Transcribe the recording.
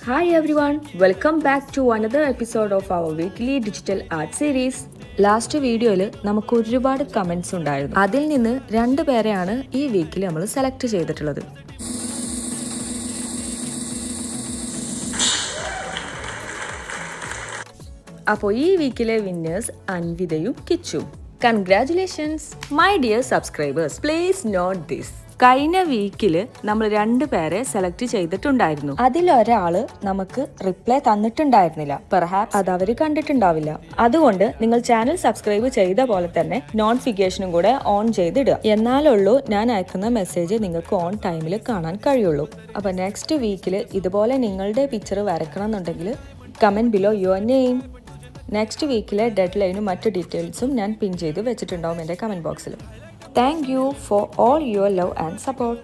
Hi everyone, welcome back to another episode of our weekly digital art series. Last വീഡിയോയിൽ നമുക്ക് ഒരുപാട് comments ഉണ്ടായിരുന്നു. അതിൽ നിന്ന് 2 പേരെയാണ് ഈ വീക്കിൽ നമ്മൾ സെലക്ട് ചെയ്തിട്ടുള്ളത്. അപ്പോൾ ഈ വീക്കിലെ വിന്നേഴ്സ് അൻവിതയും കിച്ചും. Congratulations my dear subscribers. Please note this. കഴിഞ്ഞ വീക്കിൽ നമ്മൾ 2 പേരെ സെലക്ട് ചെയ്തിട്ടുണ്ടായിരുന്നു. അതിലൊരാള് നമുക്ക് റിപ്ലൈ തന്നിട്ടുണ്ടായിരുന്നില്ല. പെർഹാപ്സ് അത് അവര് കണ്ടിട്ടുണ്ടാവില്ല. അതുകൊണ്ട് നിങ്ങൾ ചാനൽ സബ്സ്ക്രൈബ് ചെയ്ത പോലെ തന്നെ നോട്ടിഫിക്കേഷനും കൂടെ ഓൺ ചെയ്തിടുക. എന്നാലുള്ളൂ ഞാൻ അയക്കുന്ന മെസ്സേജ് നിങ്ങൾക്ക് ഓൺ ടൈമിൽ കാണാൻ കഴിയുള്ളൂ. അപ്പൊ നെക്സ്റ്റ് വീക്കിൽ ഇതുപോലെ നിങ്ങളുടെ പിക്ചർ വരക്കണം എന്നുണ്ടെങ്കിൽ comment below your name. Next വീക്കിലെ ഡെഡ് ലൈനും മറ്റു ഡീറ്റെയിൽസും ഞാൻ പിൻ ചെയ്ത് വെച്ചിട്ടുണ്ടാവും എൻ്റെ കമന്റ് ബോക്സിൽ. Thank you for all your love and support.